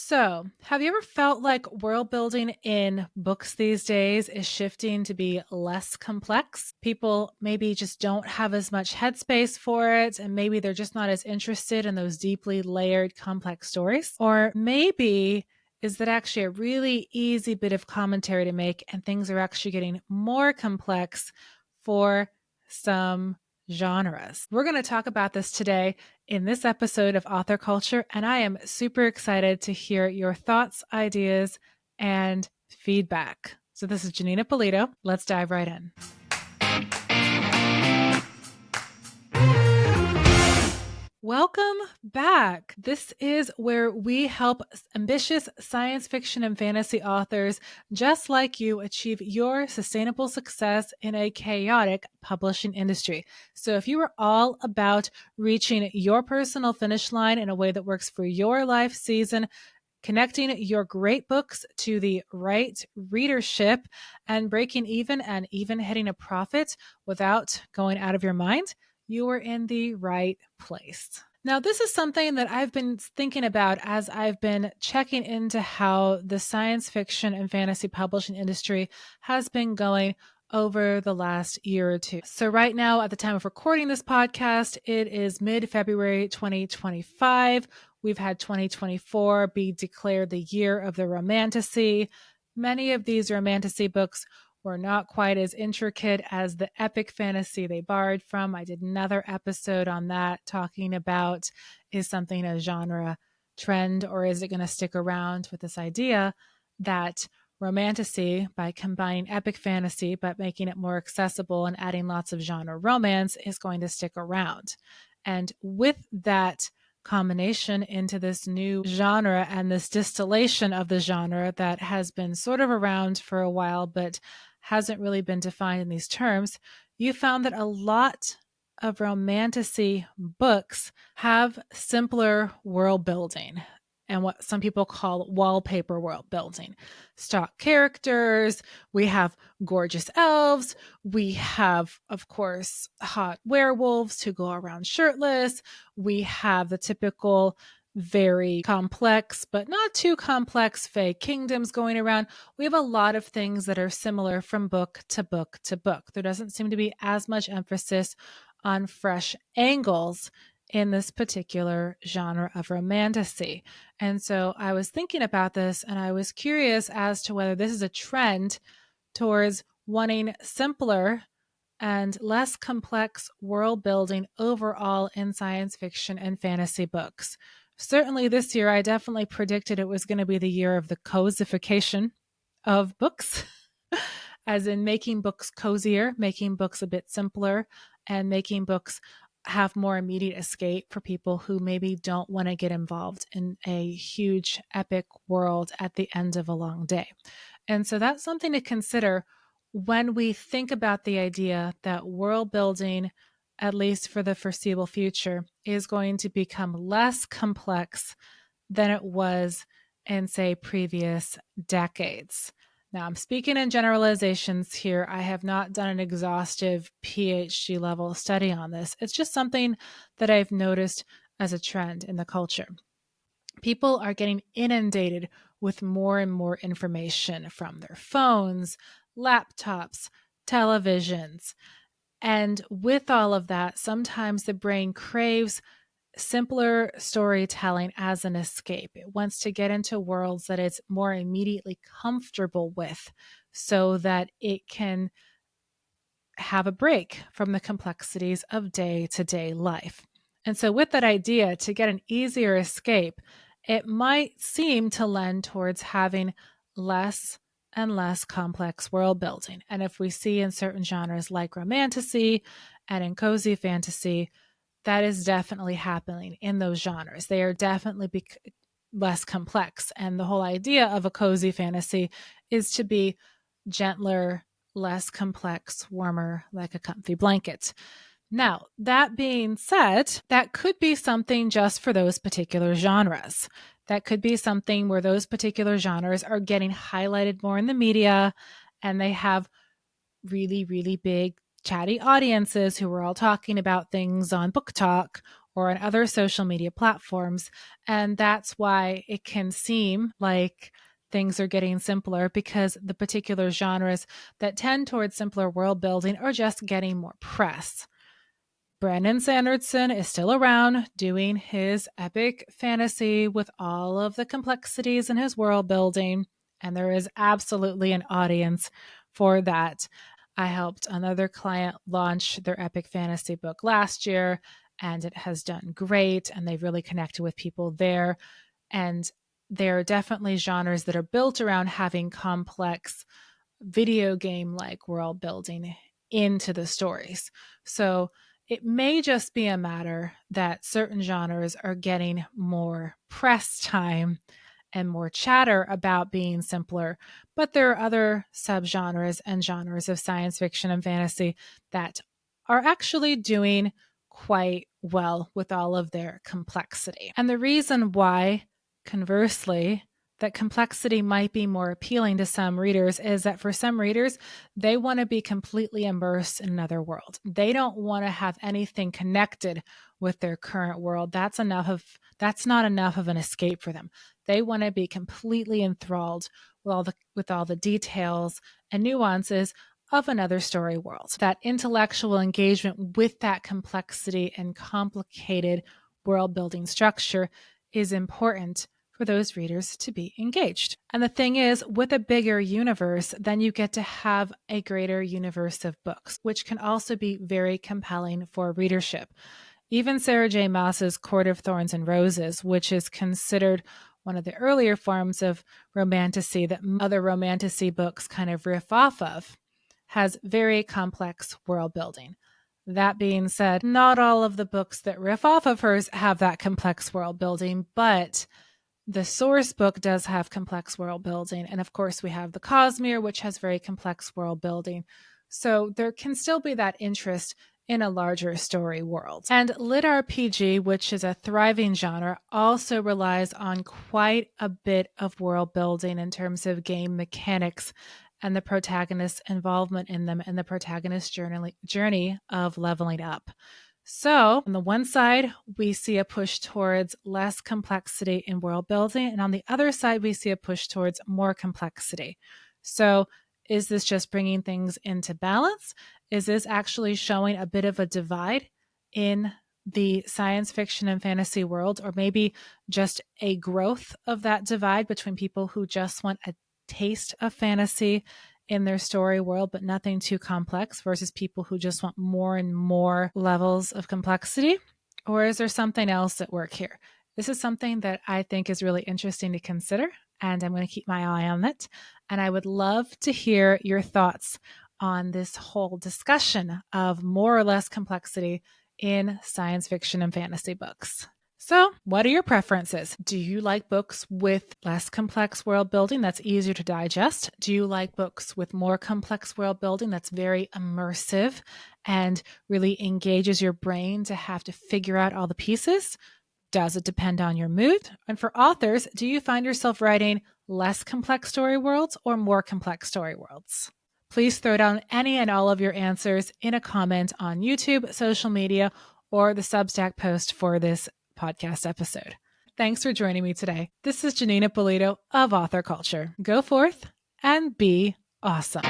So, have you ever felt like world building in books these days is shifting to be less complex? People maybe just don't have as much headspace for it, and maybe they're just not as interested in those deeply layered, complex stories. Or maybe is that actually a really easy bit of commentary to make, and things are actually getting more complex for some genres. We're going to talk about this today in this episode of Author Culture, and I am super excited to hear your thoughts, ideas, and feedback. So this is Janeen Ippolito. Let's dive right in. Welcome back. This is where we help ambitious science fiction and fantasy authors just like you achieve your sustainable success in a chaotic publishing industry. So if you are all about reaching your personal finish line in a way that works for your life season, connecting your great books to the right readership, and breaking even and even hitting a profit without going out of your mind, you are in the right place. Now, this is something that I've been thinking about as I've been checking into how the science fiction and fantasy publishing industry has been going over the last year or two. So right now, at the time of recording this podcast, it is mid-February 2025. We've had 2024 be declared the year of the romantasy. Many of these romantasy books were not quite as intricate as the epic fantasy they borrowed from. I did another episode on that, talking about, is something a genre trend or is it going to stick around, with this idea that romantasy, by combining epic fantasy but making it more accessible and adding lots of genre romance, is going to stick around. And with that combination into this new genre and this distillation of the genre that has been sort of around for a while but hasn't really been defined in these terms, you found that a lot of romantasy books have simpler world building and what some people call wallpaper world building. Stock characters, we have gorgeous elves, we have, of course, hot werewolves who go around shirtless, we have the typical very complex, but not too complex fae kingdoms going around. We have a lot of things that are similar from book to book to book. There doesn't seem to be as much emphasis on fresh angles in this particular genre of romantasy. And so I was thinking about this and I was curious as to whether this is a trend towards wanting simpler and less complex world building overall in science fiction and fantasy books. Certainly this year, I definitely predicted it was going to be the year of the cozification of books, as in making books cozier, making books a bit simpler, and making books have more immediate escape for people who maybe don't want to get involved in a huge epic world at the end of a long day. And so that's something to consider when we think about the idea that world building, at least for the foreseeable future, is going to become less complex than it was in, say, previous decades. Now, I'm speaking in generalizations here. I have not done an exhaustive PhD level study on this. It's just something that I've noticed as a trend in the culture. People are getting inundated with more and more information from their phones, laptops, televisions. And with all of that, sometimes the brain craves simpler storytelling as an escape. It wants to get into worlds that it's more immediately comfortable with so that it can have a break from the complexities of day-to-day life. And so with that idea, to get an easier escape, it might seem to lend towards having less and less complex world building. And if we see in certain genres like romantasy and in cozy fantasy, that is definitely happening in those genres. They are definitely less complex. And the whole idea of a cozy fantasy is to be gentler, less complex, warmer, like a comfy blanket. Now, that being said, that could be something just for those particular genres. That could be something where those particular genres are getting highlighted more in the media and they have really, really big chatty audiences who are all talking about things on Book Talk or on other social media platforms. And that's why it can seem like things are getting simpler, because the particular genres that tend towards simpler world building are just getting more press. Brandon Sanderson is still around doing his epic fantasy with all of the complexities in his world building, and there is absolutely an audience for that. I helped another client launch their epic fantasy book last year, and it has done great, and they've really connected with people there. And there are definitely genres that are built around having complex video game like world building into the stories. So it may just be a matter that certain genres are getting more press time and more chatter about being simpler, but there are other subgenres and genres of science fiction and fantasy that are actually doing quite well with all of their complexity. And the reason why, conversely, that complexity might be more appealing to some readers is that for some readers, they want to be completely immersed in another world. They don't want to have anything connected with their current world. That's not enough of an escape for them. They want to be completely enthralled with all the details and nuances of another story world. That intellectual engagement with that complexity and complicated world building structure is important for those readers to be engaged. And the thing is, with a bigger universe, then you get to have a greater universe of books, which can also be very compelling for readership. Even Sarah J. Maas's Court of Thorns and Roses, which is considered one of the earlier forms of romantasy that other romantasy books kind of riff off of, has very complex world building. That being said, not all of the books that riff off of hers have that complex world building, but the source book does have complex world building. And of course, we have the Cosmere, which has very complex world building. So there can still be that interest in a larger story world. And lit RPG, which is a thriving genre, also relies on quite a bit of world building in terms of game mechanics and the protagonist's involvement in them and the protagonist's journey of leveling up. So on the one side, we see a push towards less complexity in world building. And on the other side, we see a push towards more complexity. So is this just bringing things into balance? Is this actually showing a bit of a divide in the science fiction and fantasy world, or maybe just a growth of that divide between people who just want a taste of fantasy in their story world, but nothing too complex, versus people who just want more and more levels of complexity? Or is there something else at work here? This is something that I think is really interesting to consider, and I'm going to keep my eye on it. And I would love to hear your thoughts on this whole discussion of more or less complexity in science fiction and fantasy books. So, what are your preferences? Do you like books with less complex world building that's easier to digest? Do you like books with more complex world building that's very immersive and really engages your brain to have to figure out all the pieces? Does it depend on your mood? And for authors, do you find yourself writing less complex story worlds or more complex story worlds? Please throw down any and all of your answers in a comment on YouTube, social media, or the Substack post for this podcast episode. Thanks for joining me today. This is Janeen Ippolito of Author Culture. Go forth and be awesome.